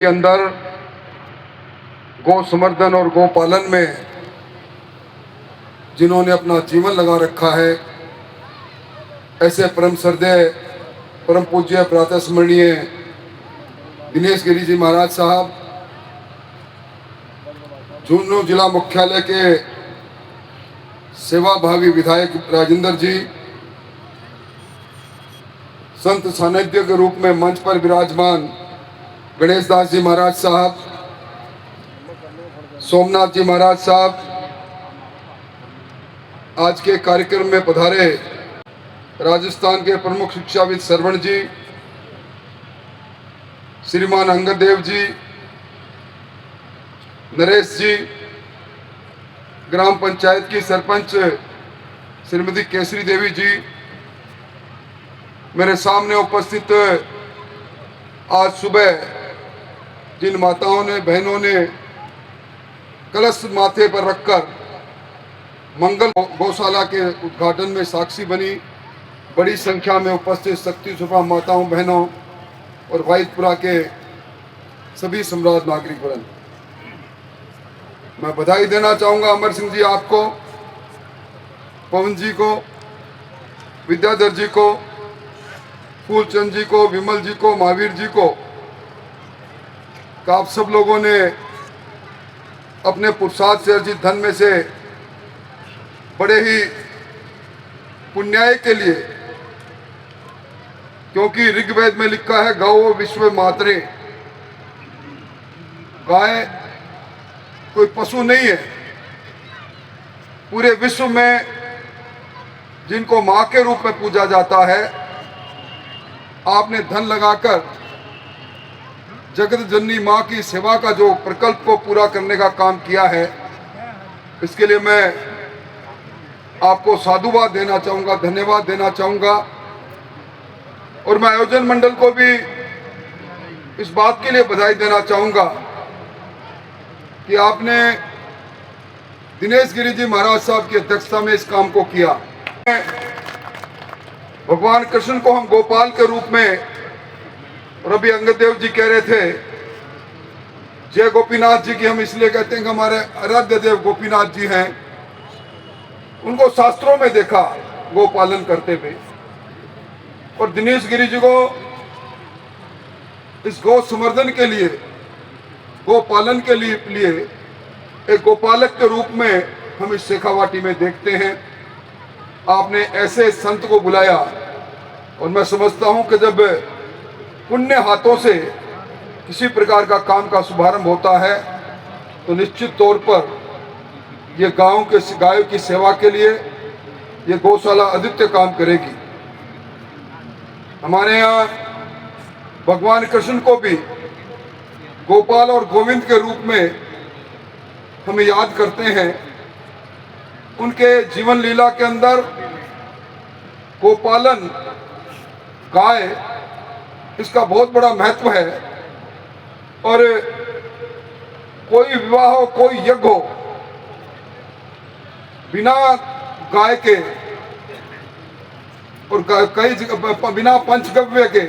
के अंदर गौ संवर्धन और गौ पालन में जिन्होंने अपना जीवन लगा रखा है, ऐसे परम श्रद्धेय परम पूज्य प्रातः स्मरणीय दिनेश गिरी जी महाराज साहब, झुंझुनू जिला मुख्यालय के सेवाभावी विधायक राजेंद्र जी, संत सानिध्य के रूप में मंच पर विराजमान गणेश दास जी महाराज साहब, सोमनाथ जी महाराज साहब, आज के कार्यक्रम में पधारे राजस्थान के प्रमुख शिक्षाविद सरवण जी, श्रीमान अंगद देव जी, नरेश जी, ग्राम पंचायत की सरपंच श्रीमती केसरी देवी जी, मेरे सामने उपस्थित आज सुबह जिन माताओं ने, बहनों ने कलश माथे पर रखकर मंगल गौशाला के उद्घाटन में साक्षी बनी, बड़ी संख्या में उपस्थित शक्ति सुभा माताओं, बहनों और वाहिदपुरा के सभी सम्राट नागरिक वृंद, मैं बधाई देना चाहूँगा अमर सिंह जी आपको, पवन जी को, विद्याधर जी को, फूलचंद जी को, विमल जी को, महावीर जी को, आप सब लोगों ने अपने पुरुषार्थ से अर्जित धन में से बड़े ही पुण्याय के लिए, क्योंकि ऋग्वेद में लिखा है गौ विश्व मातरे, गाय कोई पशु नहीं है, पूरे विश्व में जिनको मां के रूप में पूजा जाता है, आपने धन लगाकर जगत जननी मां की सेवा का जो प्रकल्प को पूरा करने का काम किया है, इसके लिए मैं आपको साधुवाद देना चाहूँगा, धन्यवाद देना चाहूँगा। और मैं आयोजन मंडल को भी इस बात के लिए बधाई देना चाहूँगा कि आपने दिनेश गिरी जी महाराज साहब की अध्यक्षता में इस काम को किया। भगवान कृष्ण को हम गोपाल के रूप में, और अभी अंगद देव जी कह रहे थे जय गोपीनाथ जी की हम इसलिए कहते हैं कि हमारे आराध्य देव गोपीनाथ जी हैं, उनको शास्त्रों में देखा गो पालन करते हुए, और दिनेश गिरी जी को इस गौ संवर्धन के लिए, गो पालन के लिए एक गोपालक के रूप में हम इस शेखावाटी में देखते हैं। आपने ऐसे संत को बुलाया, और मैं समझता हूं कि जब पुण्य हाथों से किसी प्रकार का काम का शुभारंभ होता है तो निश्चित तौर पर ये गायों की सेवा के लिए ये गौशाला अद्वितीय काम करेगी। हमारे यहाँ भगवान कृष्ण को भी गोपाल और गोविंद के रूप में हम याद करते हैं। उनके जीवन लीला के अंदर गोपालन, गाय, इसका बहुत बड़ा महत्व है। और कोई विवाह हो, कोई यज्ञ हो, बिना गाय के और कई बिना पंचगव्य के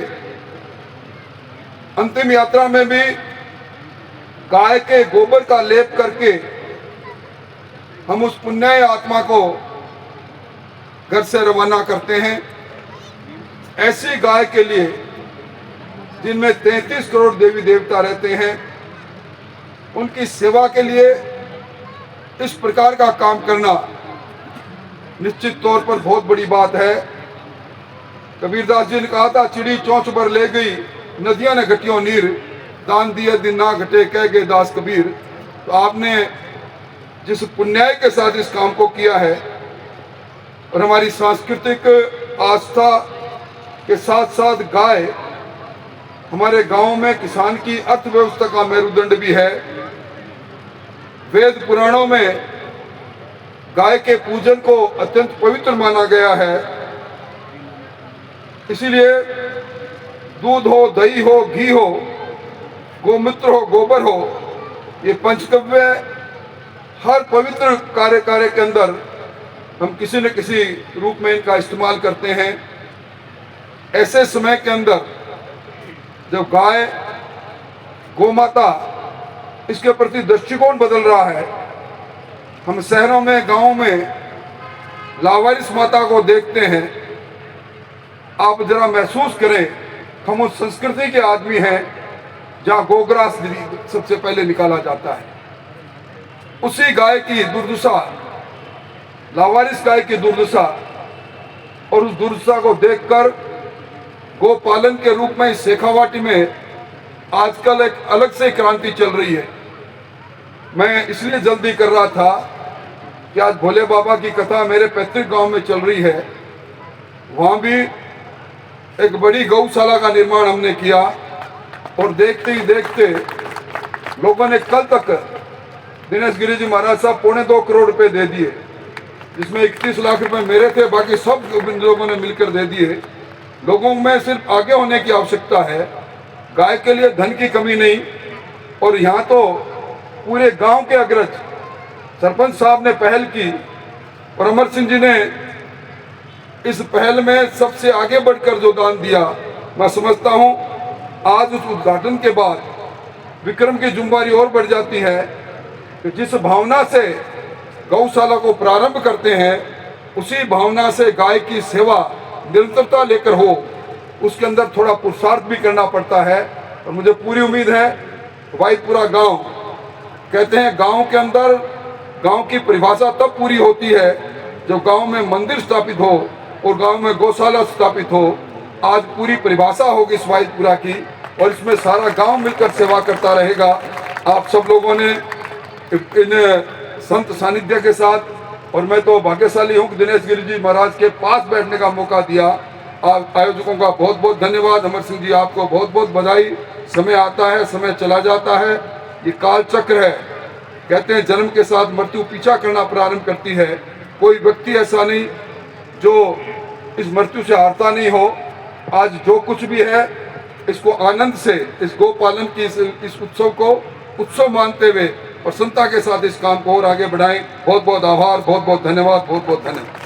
अंतिम यात्रा में भी गाय के गोबर का लेप करके हम उस पुण्य आत्मा को घर से रवाना करते हैं। ऐसी गाय के लिए जिनमें 33 करोड़ देवी देवता रहते हैं, उनकी सेवा के लिए इस प्रकार का काम करना निश्चित तौर पर बहुत बड़ी बात है। कबीरदास जी ने कहा था, चिड़ी चौंच भर ले गई नदियां ने घटियों नीर, दान दिए दिन ना घटे कह गए दास कबीर। तो आपने जिस पुण्याय के साथ इस काम को किया है, और हमारी सांस्कृतिक आस्था के साथ साथ गाय हमारे गांव में किसान की अर्थव्यवस्था का मेरुदंड भी है। वेद पुराणों में गाय के पूजन को अत्यंत पवित्र माना गया है। इसीलिए दूध हो, दही हो, घी हो, गोमूत्र हो, गोबर हो, ये पंचगव्य हर पवित्र कार्य के अंदर हम किसी न किसी रूप में इनका इस्तेमाल करते हैं। ऐसे समय के अंदर जब गाय गौ माता, इसके प्रति दृष्टिकोण बदल रहा है। हम शहरों में, गांवों में लावारिस माता को देखते हैं। आप जरा महसूस करें, हम उस संस्कृति के आदमी हैं जहां गोग्रास सबसे पहले निकाला जाता है। उसी गाय की दुर्दशा, लावारिस गाय की दुर्दशा, और उस दुर्दशा को देखकर गोपालन के रूप में इस शेखावाटी में आजकल एक अलग से क्रांति चल रही है। मैं इसलिए जल्दी कर रहा था कि आज भोले बाबा की कथा मेरे पैतृक गांव में चल रही है। वहां भी एक बड़ी गौशाला का निर्माण हमने किया और देखते ही देखते लोगों ने कल तक दिनेश गिरी जी महाराज साहब 2.25 करोड़ रुपए दे दिए, जिसमें 31 लाख रुपए मेरे थे, बाकी सब लोगों ने मिलकर दे दिए। लोगों में सिर्फ आगे होने की आवश्यकता है, गाय के लिए धन की कमी नहीं। और यहाँ तो पूरे गांव के अग्रज सरपंच साहब ने पहल की और अमर सिंह जी ने इस पहल में सबसे आगे बढ़कर जो दान दिया, मैं समझता हूं आज उस उद्घाटन के बाद विक्रम की जुम्बारी और बढ़ जाती है कि जिस भावना से गौशाला को प्रारंभ करते हैं, उसी भावना से गाय की सेवा निरंतरता लेकर हो, उसके अंदर थोड़ा पुरुषार्थ भी करना पड़ता है। और मुझे पूरी उम्मीद है, वाइदपुरा गांव, कहते हैं गांव के अंदर गांव की परिभाषा तब पूरी होती है जब गांव में मंदिर स्थापित हो और गांव में गौशाला स्थापित हो। आज पूरी परिभाषा होगी इस वाइदपुरा की और इसमें सारा गांव मिलकर सेवा करता रहेगा। आप सब लोगों ने इन संत सानिध्य के साथ, और मैं तो भाग्यशाली हूँ कि दिनेश गिरी जी महाराज के पास बैठने का मौका दिया। आप आयोजकों का बहुत बहुत धन्यवाद। अमर सिंह जी, आपको बहुत बहुत बधाई। समय आता है, समय चला जाता है, ये काल चक्र है। कहते हैं जन्म के साथ मृत्यु पीछा करना प्रारंभ करती है। कोई व्यक्ति ऐसा नहीं जो इस मृत्यु से हारता नहीं हो। आज जो कुछ भी है, इसको आनंद से, इस गोपालन की इस उत्सव को उत्सव मानते हुए प्रसन्नता के साथ इस काम को और आगे बढ़ाएं। बहुत बहुत आभार, बहुत बहुत धन्यवाद, बहुत बहुत धन्यवाद।